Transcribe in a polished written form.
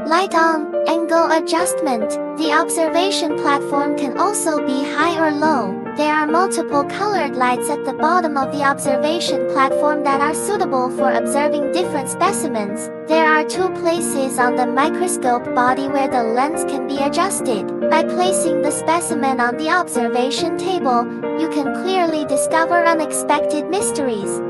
Light on, angle adjustment. The observation platform can also be high or low. There are multiple colored lights at the bottom of the observation platform that are suitable for observing different specimens. There are 2 places on the microscope body where the lens can be adjusted. By placing the specimen on the observation table, you can clearly discover unexpected mysteries.